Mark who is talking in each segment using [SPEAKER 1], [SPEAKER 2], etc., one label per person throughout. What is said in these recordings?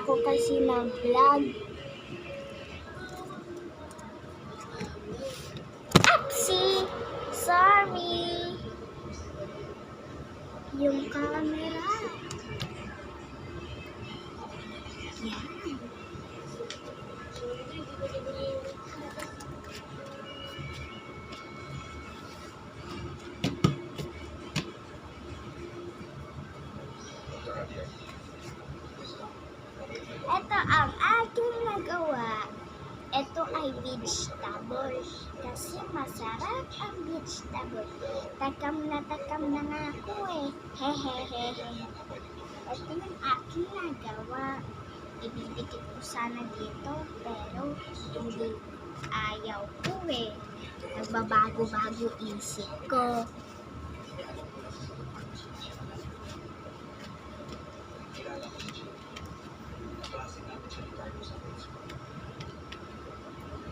[SPEAKER 1] ko kasi mag-vlog. Upsi! Sorry! Yung camera. Yan. Ito ang aking nagawa. Ito ay vegetables. Kasi masarap ang vegetables. Takam na nga ako eh. Hehehehe. Ito yung aking nagawa. Ibibigit ko sana dito. Pero hindi ayaw ko eh. Nagbabago-bago isip ko.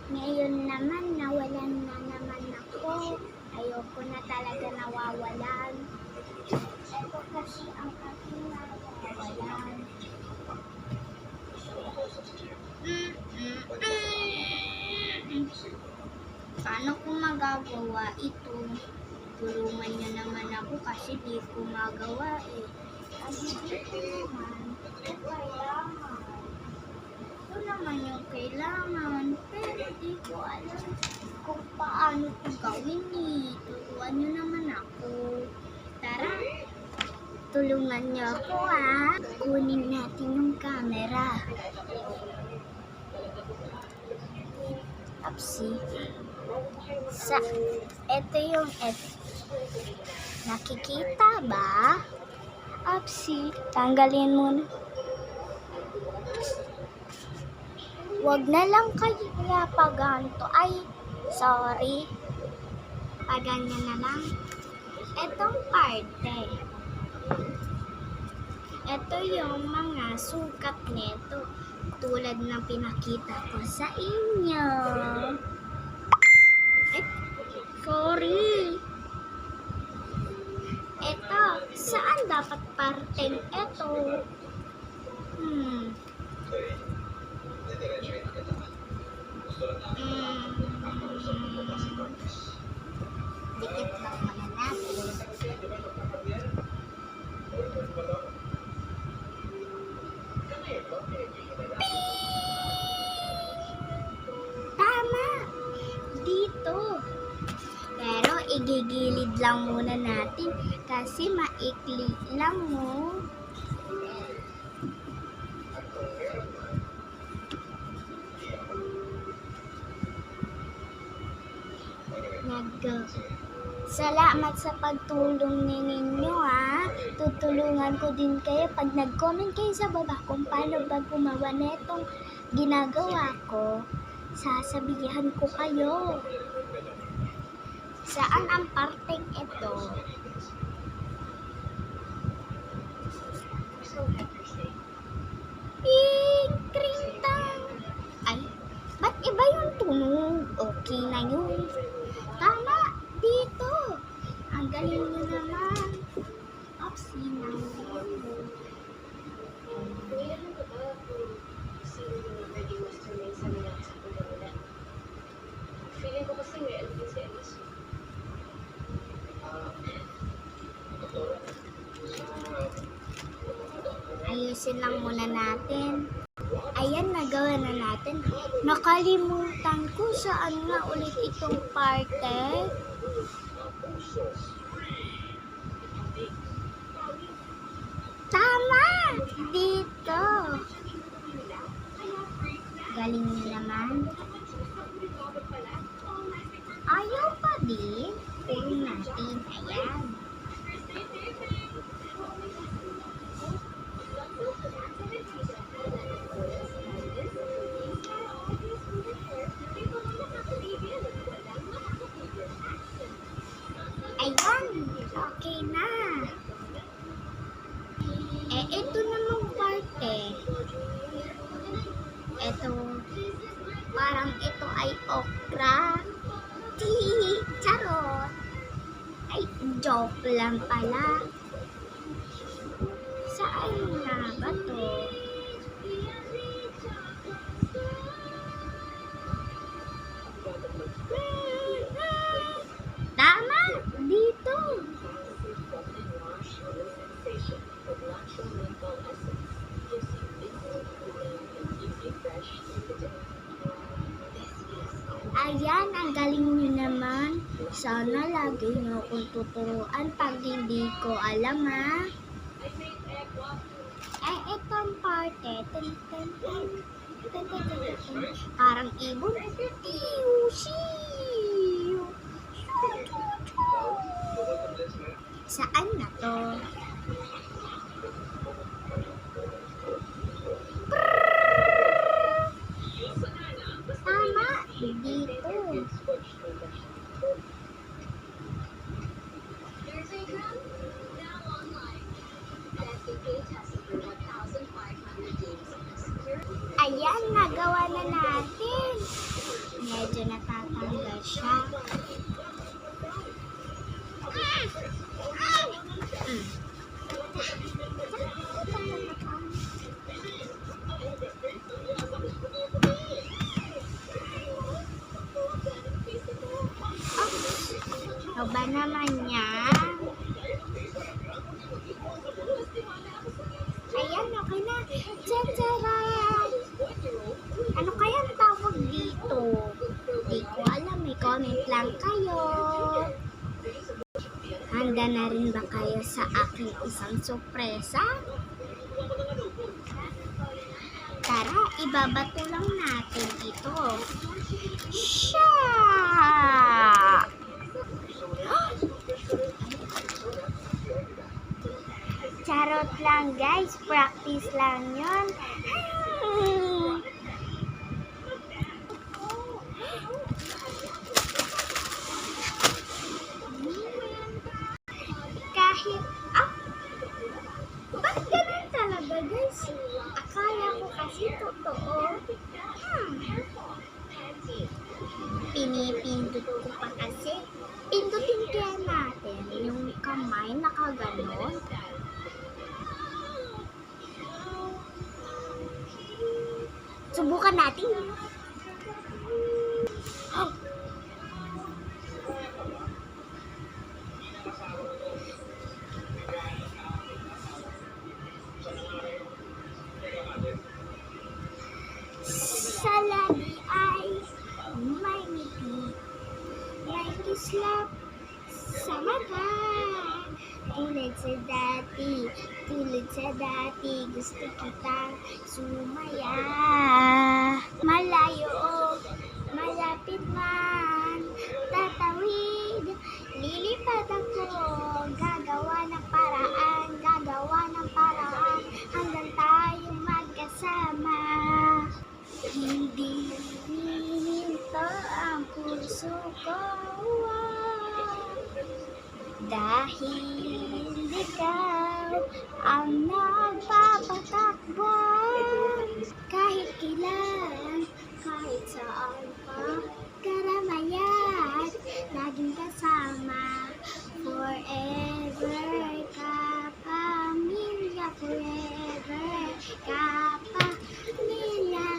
[SPEAKER 1] Ngayon naman, nawalan na naman ako. Ayoko na talaga nawawalan. Ito kasi ang aking nawawalan. Paano ko magagawa ito? Tulungan niyo naman ako kasi di ko magawa eh. Kasi dito naman, kailangan. Ito naman yung kailangan, pero di ko alam kung paano ito gawin eh. Tulungan nyo naman ako. Tara, tulungan nyo ako ah. Kunin natin yung camera. Upsi. Ito yung nakikita ba? Upsi, tanggalin mo na. Wag na lang kaya paganto. Ay, sorry. Paganyan na lang. Etong parte. Ito yung mga sukat nito. Tulad ng pinakita ko sa inyo. Sorry. Ito, saan dapat parteng ito? Dikit lang muna natin. Tama! Dito. Pero igigilid lang muna natin kasi maikli lang mo. Salamat sa pagtulong ninyo ha. Tutulungan ko din kayo pag nag-comment kayo sa baba kung paano ba gumawa netong ginagawa ko. Sasabihan ko kayo. Saan ang parteng ito? Krintang. Ay, ba't iba yung tunog? Okay na yun. Tama, dito. Ang galing nyo naman. Upsi na.
[SPEAKER 2] Feeling ko kasi may alvin si Alice.
[SPEAKER 1] Ayusin lang muna natin. Ayan, nagawa na natin. Nakalimutan ko saan nga ulit itong parte. Tama! Dito. Galing niyo naman. Ayaw pa din. Pulong natin. Ayan. Ayan, okay na. Ito namang parte. Ito, parang ito ay okra. Charot. Ay, joke lang pala. Saan nga ba to? Ayan, ang galing nyo naman. Sana lagi nyo akong tuturuan pag hindi ko alam, ha? Ay, itong parte. Tin, tin, tin. Tin, tin, tin, tin, tin. Parang ibon. Tiyo, siyo. Siyo, siyo, siyo. Saan na to? Tama, dito. Ayan, nagawa na natin. Medyo natatanggal siya. Ano ba naman niya? Ayan, okay na. Tsatsaraan! Ano kaya ang tawag dito? Hindi ko alam. May comment lang kayo. Handa na rin ba kayo sa aking isang sorpresa? Tara, ibabato lang natin ito. Siya! Charot lang guys, practice lang yun. Kahit, ba't ganun talaga guys? Akala ko kasi totoo. Pinipindot ko pa kasi. Pindutin kaya natin yung kamay nakaganon. Subukan natin. Sa labi ay may ngiti, may kislap sa mata. Tulad sa dati, gusto kita sumaya. Malayo o malapit man, tatawid, lilipat ako. Gagawa ng paraan, hanggang tayo magkasama. Hindi hihinto ang puso ko, dahil ikaw ang nagpapatakbo. Kahit kailan, kahit saan pa, karamayan, laging kasama. Forever ka pamilya, forever ka pamilya.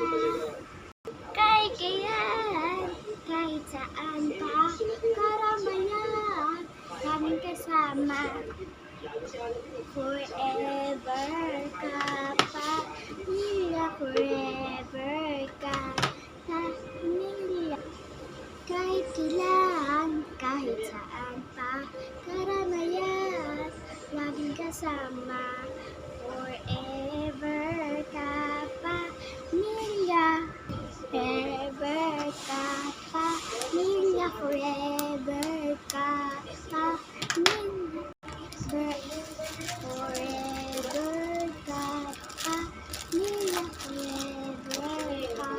[SPEAKER 1] Kahit kailan, kahit saan pa, karamayan, laging kasama. Forever ka pamilya, forever ka pamilya. Kahit kailan, kahit saan pa, karamayan, laging kasama. Forever ka pamilya, forever ka pamilya, forever ka pamilya. Forever ka pamilya, forever ka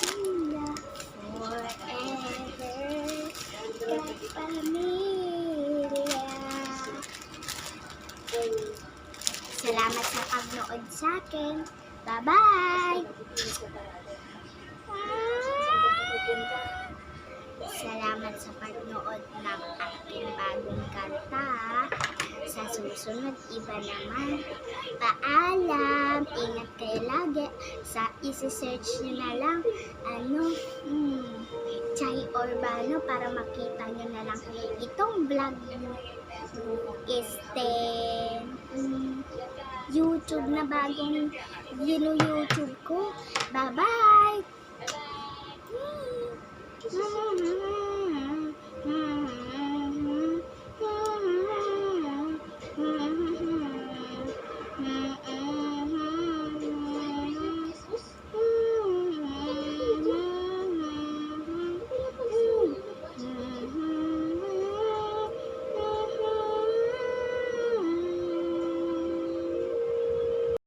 [SPEAKER 1] pamilya, forever ka pamilya. Salamat sa pagnood sa akin. Bye-bye! Salamat sa pagnood ng aking bagong kanta. Sa susunod, iba naman. Paalam! Ingat kayo lagi. Sa isi-search nyo na lang, Chay Urbano, para makita nyo na lang itong vlog YouTube na bagong YouTube ko. Bye-bye!
[SPEAKER 2] ito si Celis.